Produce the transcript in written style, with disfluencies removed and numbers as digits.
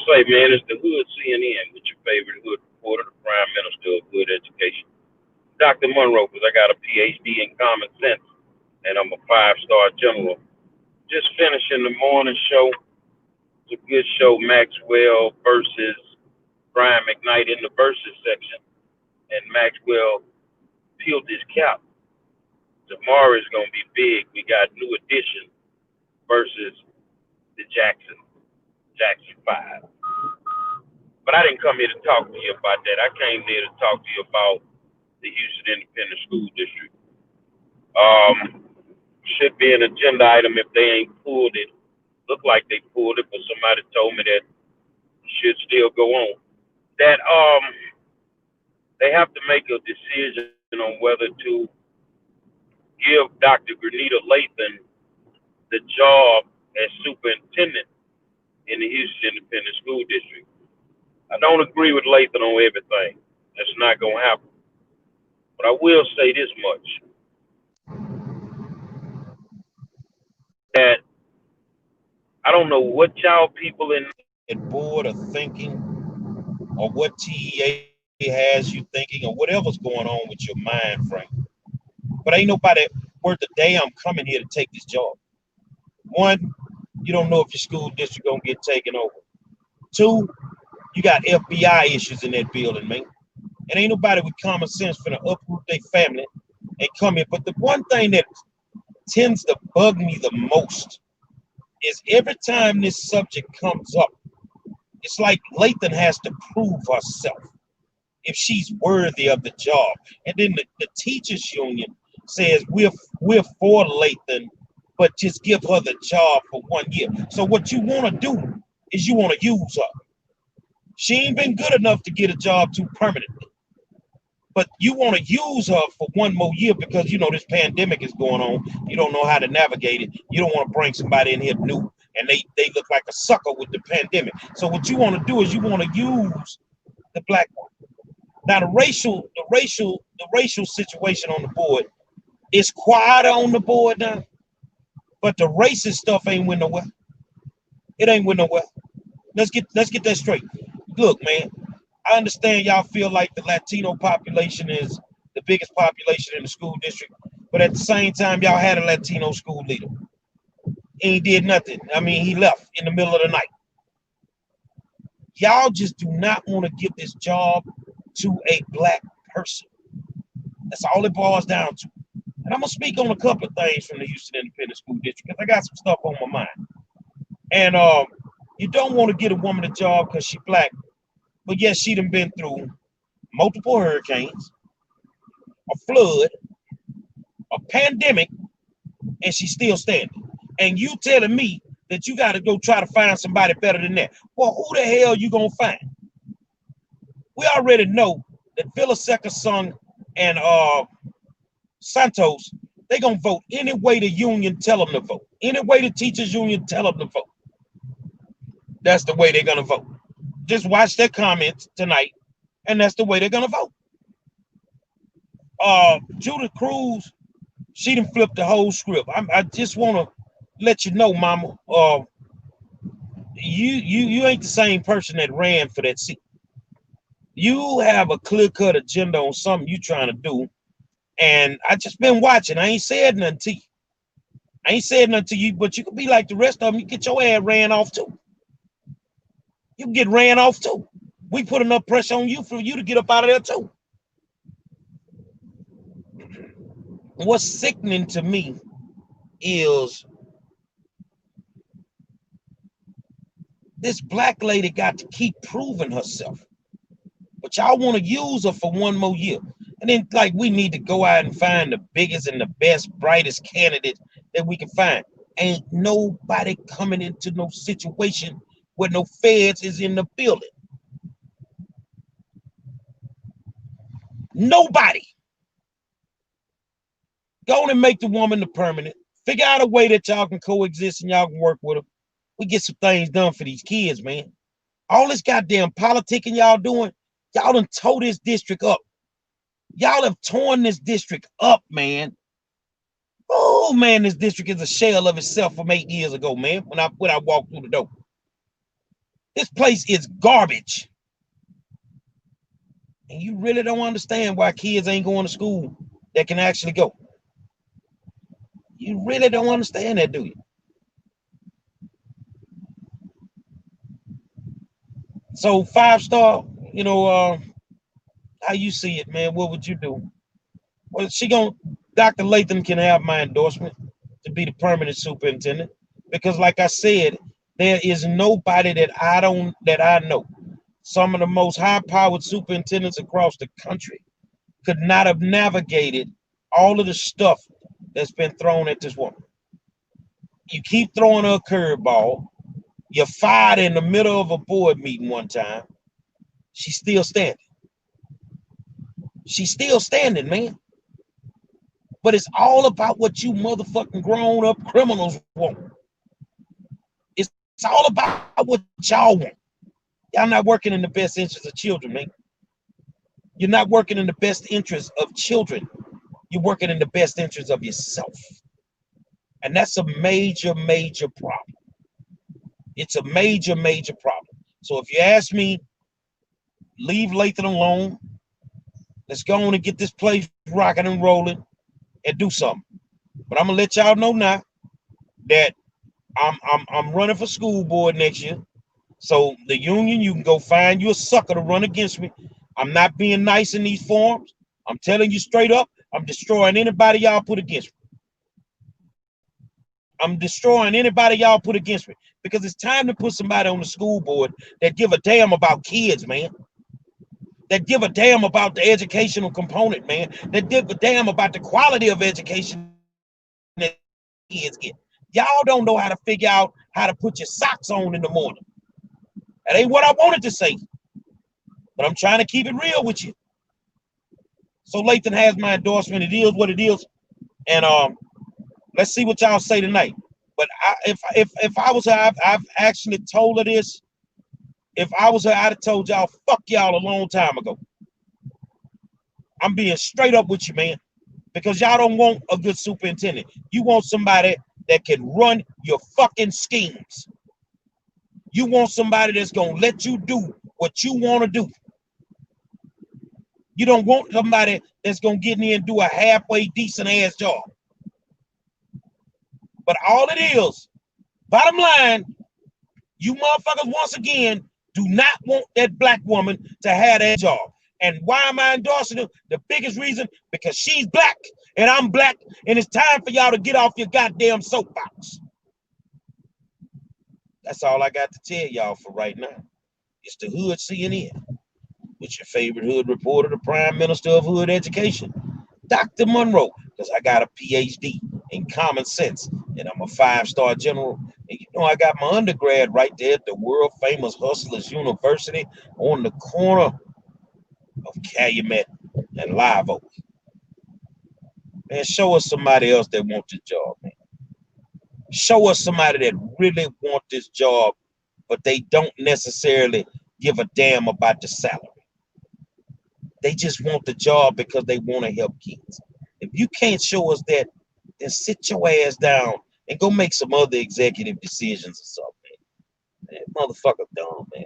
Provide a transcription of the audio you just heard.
Say, man, it's the Hood CNN with your favorite Hood reporter, the Prime Minister of Hood Education, Dr. Monroe, because I got a PhD in common sense and I'm a five-star general. Just finishing the morning show. It's a good show, Maxwell versus Brian McKnight in the versus section. And Maxwell peeled his cap. Tomorrow is going to be big. We got New Edition versus the Jackson 5. But I didn't come here to talk to you about that. I came here to talk to you about the Houston Independent School District. Um, should be an agenda item if they ain't pulled it. Look like they pulled it, but somebody told me that it should still go on. That they have to make a decision on whether to give Dr. Granita Lathan the job as superintendent in the Houston Independent School District. I don't agree with Lathan on everything. That's not gonna happen. But I will say this much: that I don't know what y'all people in that board are thinking, or what TEA has you thinking, or whatever's going on with your mind frame. But ain't nobody worth a damn coming here to take this job. One, you don't know if your school district gonna get taken over. Two, you got FBI issues in that building, man. And ain't nobody with common sense finna uproot their family and come here. But the one thing that tends to bug me the most is every time this subject comes up, it's like Lathan has to prove herself if she's worthy of the job. And then the teachers union says we're for Lathan, but just give her the job for 1 year. So what you want to do is you want to use her. She ain't been good enough to get a job too permanently. But you want to use her for 1 more year because you know this pandemic is going on. You don't know how to navigate it. You don't want to bring somebody in here new and they look like a sucker with the pandemic. So what you want to do is you want to use the black one. Now the racial situation on the board is quieter on the board now, but the racist stuff ain't went nowhere. It ain't went nowhere. Let's get that straight. Look, man, I understand y'all feel like the Latino population is the biggest population in the school district, but at the same time, y'all had a Latino school leader. He did nothing. I mean, he left in the middle of the night. Y'all just do not want to give this job to a black person. That's all it boils down to. And I'm going to speak on a couple of things from the Houston Independent School District because I got some stuff on my mind. And you don't want to get a woman a job because she's black, but yes, she done been through multiple hurricanes, a flood, a pandemic, and she's still standing. And you telling me that you got to go try to find somebody better than that. Well, who the hell you going to find? We already know that Villaseca Sung and Santos, they going to vote any way the union tell them to vote. Any way the teachers union tell them to vote. That's the way they're going to vote. Just watch their comments tonight, and that's the way they're going to vote. Judith Cruz, she done flipped the whole script. I just want to let you know, mama, you ain't the same person that ran for that seat. You have a clear-cut agenda on something you trying to do, and I just been watching. I ain't said nothing to you. I ain't said nothing to you, but you could be like the rest of them. You get your ass ran off too. You can get ran off too. We put enough pressure on you for you to get up out of there too. What's sickening to me is this black lady got to keep proving herself. But y'all want to use her for 1 more year. And then like we need to go out and find the biggest and the best, brightest candidate that we can find. Ain't nobody coming into no situation where no feds is in the building. Nobody. Go on and make the woman the permanent. Figure out a way that y'all can coexist and y'all can work with her. We get some things done for these kids, man. All this goddamn politicking y'all doing, y'all done tore this district up. Y'all have torn this district up, man. Oh, man, this district is a shell of itself from 8 years ago, man, when I walked through the door. This place is garbage. And you really don't understand why kids ain't going to school that can actually go. You really don't understand that, do you? So 5-star, how you see it, man? What would you do? Well, Dr. Latham can have my endorsement to be the permanent superintendent because, like I said, there is nobody that I know. Some of the most high-powered superintendents across the country could not have navigated all of the stuff that's been thrown at this woman. You keep throwing her a curveball. You're fired in the middle of a board meeting one time. She's still standing. She's still standing, man. But it's all about what you motherfucking grown up criminals want. It's all about what y'all want. Y'all not working in the best interest of children, man. You're not working in the best interest of children. You're working in the best interest of yourself. And that's a major, major problem. It's a major, major problem. So if you ask me, leave Lathan alone. Let's go on and get this place rocking and rolling and do something. But I'm gonna let y'all know now that I'm running for school board next year. So the union, you can go find you a sucker to run against me. I'm not being nice in these forums. I'm telling you straight up, I'm destroying anybody y'all put against me. I'm destroying anybody y'all put against me because it's time to put somebody on the school board that give a damn about kids, man. That give a damn about the educational component, man. That give a damn about the quality of education that kids get. Y'all don't know how to figure out how to put your socks on in the morning. That ain't what I wanted to say, but I'm trying to keep it real with you. So Lathan has my endorsement. It is what it is, and let's see what y'all say tonight. But if I was her, I've actually told her this. If I was her, I'd have told y'all, fuck y'all a long time ago. I'm being straight up with you, man, because y'all don't want a good superintendent. You want somebody that can run your fucking schemes. You want somebody that's gonna let you do what you want to do. You don't want somebody that's gonna get in here and do a halfway decent ass job. But all it is, bottom line, you motherfuckers once again do not want that black woman to have that job. And why am I endorsing her? The biggest reason, because she's black and I'm black, and it's time for y'all to get off your goddamn soapbox. That's all I got to tell y'all for right now. It's the Hood CNN with your favorite hood reporter, the Prime Minister of Hood Education, Dr. Monroe, because I got a PhD in common sense and I'm a 5-star general. And you know I got my undergrad right there at the world famous Hustlers University on the corner of Calumet and Live Oak. Man, show us somebody else that wants this job, man. Show us somebody that really wants this job, but they don't necessarily give a damn about the salary. They just want the job because they want to help kids. If you can't show us that, then sit your ass down and go make some other executive decisions or something. Man, motherfucker dumb, man.